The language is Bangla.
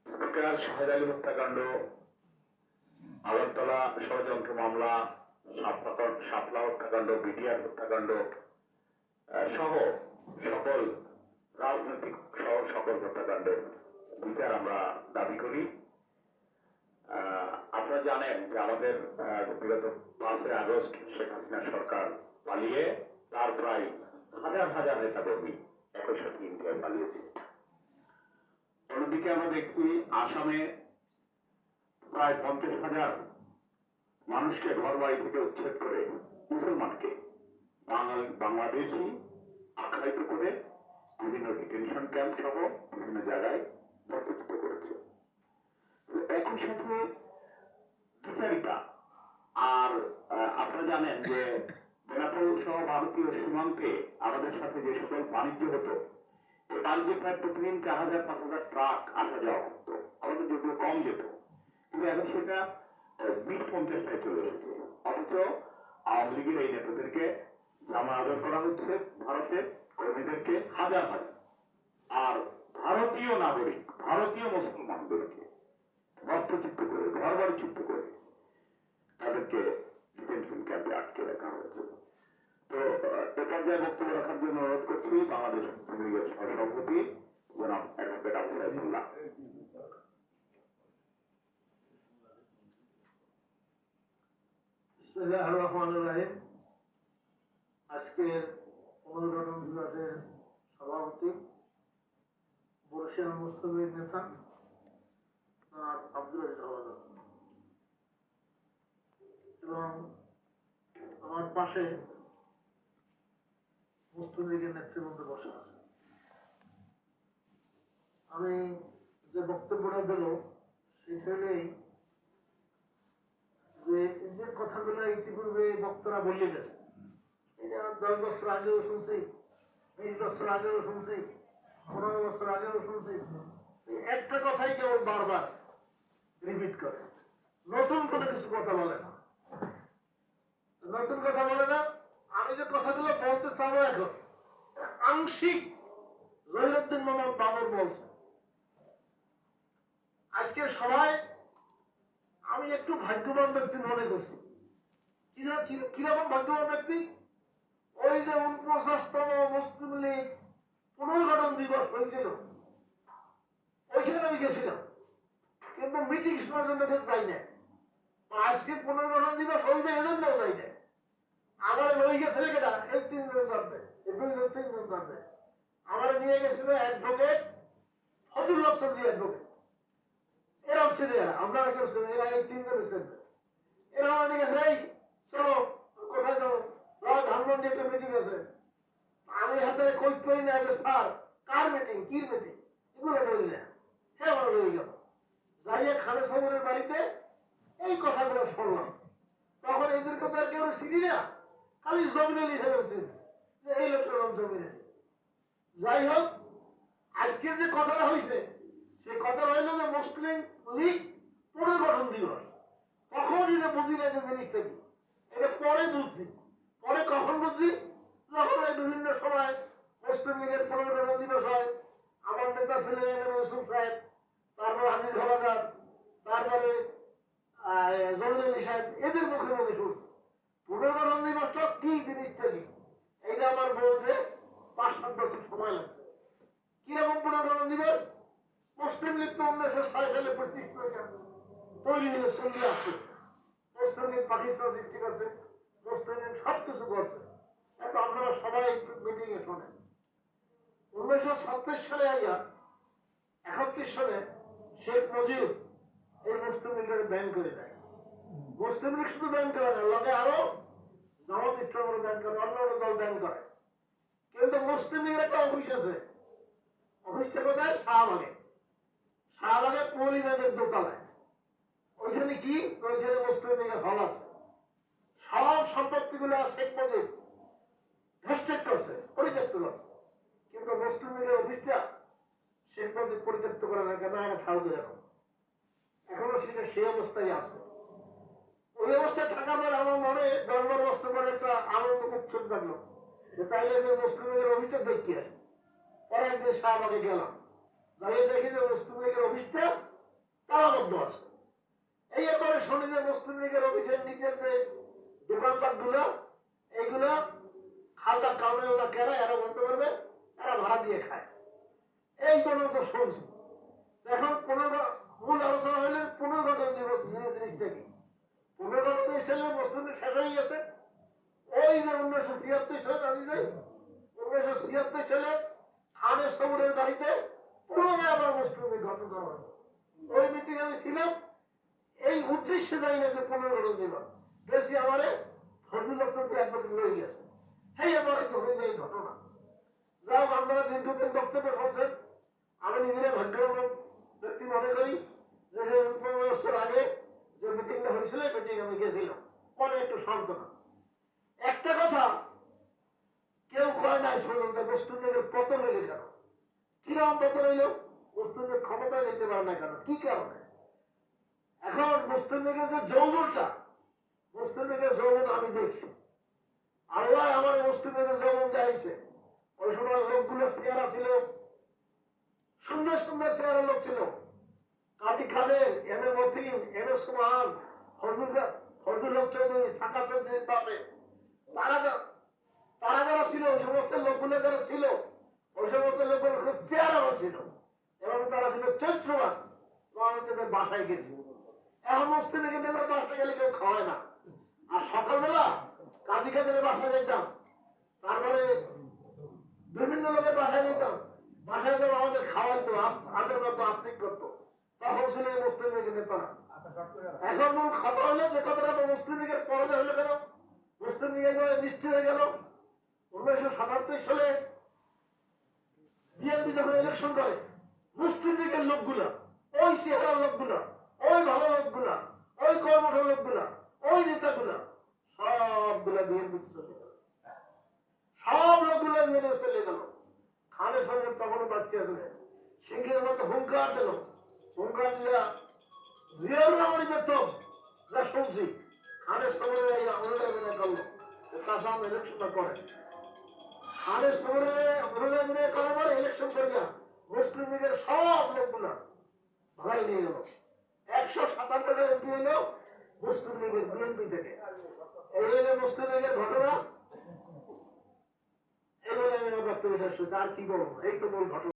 স্পিকার শাহেদ আলী হত্যাকাণ্ড, আগরতলা ষড়যন্ত্র মামলা, শাপলা হত্যাকাণ্ড, বিডিআর হত্যাকাণ্ড সহ সকল রাজনৈতিক সহ সকল হত্যাকাণ্ডের বিচার আমরা দাবি করি। আপনারা জানেন যে আমাদের বিগত 5 আগস্ট শেখ হাসিনা সরকার পালিয়ে তার প্রায় হাজার হাজার নেতাকর্মী একই সাথে ইন্ডিয়ায় পালিয়েছে। অন্যদিকে আমরা দেখছি আসামে প্রায় 50,000 মানুষকে ঘর বাড়ি থেকে উচ্ছেদ করে মুসলমানকে বাংলাদেশি আখ্যায়িত করে বিভিন্ন ডিটেনশন ক্যাম্প সহ বিভিন্ন জায়গায় প্রতিষ্ঠিত করেছে। একই সাথে বিচারিতা আর আপনারা জানেন যে বেনাপোল সহ ভারতীয় সীমান্তে আমাদের সাথে যে সকল বাণিজ্য হতো, এই বাণিজ্যে প্রায় প্রতিদিন 4,000-5,000 ট্রাক আসা যাওয়া করতো। আমাদের যদিও কম যেত, কিন্তু এখন সেটা 20-50টায় চলে এসেছে। অথচ আওয়ামী লীগের এই নেতাদেরকে জামা আদর করা হচ্ছে, ভারতের কর্মীদেরকে হাজার হাজার, আর ভারতীয় নাগরিক ভারতীয় মুসলমানদেরকে বস্ত্রচ্যুত করে ঘর বাড়িচ্যুত করে তাদেরকে ডিটেনশন ক্যাম্পে আটকে রাখা হয়েছে। তো এ পর্যায়ে বক্তব্য রাখার জন্য অনুরোধ করছি বাংলাদেশ মুসলিম লীগের সহসভাপতি জনাব অ্যাডভোকেট আবু সাইফুল্লাহ। বিসমিল্লাহির রহমানির রহিম। আজকের পুনর্গঠন বিভাগের সভাপতি বরিশাল মুসলিম লীগ নেতা জনাব আব্দুল আজিজ হাওলাদার এবং আমার পাশে মুসলিম লীগের নেতৃবৃন্দ বসে আছে। আমি যে বক্তব্যটা দেব সেখানেই যে কথাগুলো ইতিপূর্বে বক্তারা বলে গেছে, এটা 10 বছর আগেও শুনছি, 20 বছর আগেও শুনছি, 15 বছর আগেও শুনছি। একটা কথাই কেবল বারবার রিপিট করে, নতুন কোনো কিছু কথা বলে না, নতুন কথা বলে না। আমি যে কথাগুলো বলতে চাবো এখন আংশিক জহিরুদ্দিন মোহাম্মদ বাবর বলছে। আজকে সবাই আমি একটু ভাগ্যবান ব্যক্তি মনে করছি। কিরকম ভাগ্যবান ব্যক্তি? ওই যে 49তম মুসলিম লীগ পুনর্গঠন দিবস হয়েছিল, ওইখানে আমি গেছিলাম, কিন্তু মিটিং শোনার জন্য যাই না। আজকে পুনর্গঠন দিবস হইবে এজন্যও যাই না। আমার লই গেছে কেটা এই 3 জন জানবে, এই 2 জন 3 জন জানবে। আমার নিয়ে গেছিল অ্যাডভোকেট ফজলুল চৌধুরী অ্যাডভোকেট। এরকম ছিল এরা, আপনারা কেউ ছিলেন, এরা এই 3 জনের ছিলেন। এরা আমাদের কাছে এই চলো কোথায় যাবো, ধানমন্ডি একটা মিটিং আছে। আমি হাতে খোঁজ করি না যে স্যার কার মিটিং, কি মিটিং, এগুলো বলি না। হ্যাঁ আমার রয়ে গেল, যাইয়া খানে সবরের বাড়িতে এই কথাগুলো শুনলাম। তখন এদেরকে তো আর কেউ চিনি না, খালি জমিনের হিসেবে চিনছি যে এই লোকটার নাম জমিনে। যাই হোক, আজকের যে কথাটা হয়েছে সেই কথা হইল যে মুসলিম লীগ পুনর্গঠন দিবস। তখন এটা বুঝি না যে জিনিসটা কি, এটা পরে বুঝছি। পরে কখন বুঝছি? যখন এই বিভিন্ন সময় মুসলিম লীগের পুনর্গঠন দিবস হয়, আমার নেতা ছিলেন ইউসুফ সাহেব, তারপর আজিজ হাওলাদার, তারপরে জমির আলী সাহেব, এদের মুখে মুখে শুনছি পুনর্গঠন দিবসটা কি জিনিসটা কি। এইটা আমার বলতে 5-7 বছর সময় লাগছে। কিরকম পুনর্গঠন দিবস? মুসলিম লীগ তো 1906 সালে প্রতিষ্ঠিত তৈরি হয়ে চলে আসছে। মুসলিম লীগ পাকিস্তান সৃষ্টি করছে, মুসলিম লীগ সবকিছু করছে। এত আপনারা সবাই মিটিং এ শোনেন। 1937 সালে আইয়া 31 সালে শেখ মুজিব এই মুসলিম লীগের ব্যান করে দেয়। মুসলিম লীগ শুধু ব্যান করে না, লগে আরো জামাত ইসলামের ব্যান করে, অন্য অন্য দল ব্যান করে। কিন্তু মুসলিম লীগের একটা অফিস আছে, অফিসটা কোথায়? শাহবাগে। শাহবাগে পরিবারের দোতলায়। ওইখানে কি, ওইখানে মুসলিম লীগের হল আছে। সব সম্পত্তি গুলো শেখ মুজিব ভেস্টেড করছে, পরিত্যক্ত করছে। কিন্তু মুসলিম লীগের অফিসটা শেখ মুজিব পরিত্যক্ত করে না, কেন এটা খাওয়া এরকম এখনো সেটা সেই অবস্থায় আছে। ওই অবস্থায় থাকার পর আমার মনে 10-12 বছর পরে একটা আনন্দ উৎসব জাগলো যে তাইলে যে মুসলিম লীগের অফিসটা দেখতে আসে। পরে একদিন শাহবাগে গেলাম, দাঁড়িয়ে দেখি যে মুসলিম লীগের অফিসটা তালাবদ্ধ আছে। এই এবারে শুনি যে মুসলিম লীগের অফিসের নিচের যে দোকানপাট গুলো এইগুলো খালটা কাউন্টার কেনা এরা বলতে পারবে এরা ভাড়া দিয়ে খায়। এই পর্যন্ত শুনছি। এখন মূল আলোচনা হইলে পুনর্গঠন জিনিসটা কি? পুনর্গঠন হিসেবে মুসলিম লীগ শেষ হয়ে গেছে। ওই যে 1976 সালে আমি যাই 1976 সালে খানের সবুরের বাড়িতে পুনরায় আবার মুসলিম লীগ গঠন করা হলো। ওই মিটিং আমি ছিলাম। এই উদ্দেশ্যে যাই না যে পুনর্গঠন দিবা বেশি আমারে ফজল হককে একবার লয়ে গেছে। সেই আমার তো হয়ে যায় ঘটনা। যাও আপনারা দীর্ঘদিন বক্তব্য শুনছেন। আমি নিজেরা ভাগ্যবান ব্যক্তি মনে করি যে 15 বছর আগে যে মিটিংটা হয়েছিল মিটিং আমি গেছিলাম, মনে একটু সান্ত্বনা। একটা কথা কেউ কয় না পর্যন্ত মুসলিম লীগের পতন হইলে কেন? কিরকম পতন হইল? মুসলিম লীগ ক্ষমতায় নিতে পারে না কেন? কি কারণে? এখন মুসলিম লীগের যে যৌবনটা, মুসলিম লীগের যৌবন আমি দেখছি। আল্লাহ আমার মুসলিম লীগের যৌবন দেখাইছে। ওই সময় লোকগুলো চেহারা ছিল সুন্দর সুন্দর চেহারা লোক ছিল। কাজী খানের, M A Matin, M A সুবহান, ফজল হক চৌধুরী, সাকা চৌধুরীর বাপে, তারা যারা ছিল ওই সমস্ত লোকগুলো যারা ছিল ওই সমস্ত লোকগুলো খুব চেহারা ছিল এবং তারা ছিল চরিত্রবান। আমি তাদের বাসায় গেছি। এখন মুসলিম লীগের নেতার বাসায় গেলে কেউ খাওয়ায় না। আর সকালবেলা কাজী খানের বাসায় যেতাম, তারপরে বিভিন্ন লোকের বাসায় যেতাম। বাসায় যেন আমাদের খাওয়াইতো, আদর করতো, আত্মিক করতো। তখন ছিল এই মুসলিম লীগের নেতারা। এখন মূল কথা হলো যে কথাটা মুসলিম লীগের পরাজয় হলো কেন? মুসলিম লীগের নিশ্চিত হয়ে গেল 1977 সালে বিএনপি যখন ইলেকশন করে মুসলিম লীগের লোকগুলা, ওই চেহারা লোকগুলা, ওই ভালো লোকগুলা, ওই কর্মঠ লোকগুলা, ওই নেতাগুলা সবগুলা বিএনপি চলে গেল। সব লোকগুলা বিএনপি চলে গেল। খানের সঙ্গে তখনও বাচ্চা আছে সিংহের মতো হুঙ্কার দিল। হুঙ্কার দিয়া জিয়াউর রহমানই বেতন যা শুনছি খানের সঙ্গে অনুদান করলো তার সামনে ইলেকশনটা করে। খানের সঙ্গে অনুদান করার পরে ইলেকশন করিয়া মুসলিম লীগের সব লোকগুলা ভাগাই নিয়ে গেল। 157 এমপি হলো মুসলিম লীগের বিএনপি থেকে। এই হলো মুসলিম লীগের ঘটনা। এবারে আমি বক্তব্য শেষ করছি। আর কি বলবো? এই তো মূল ঘটনা।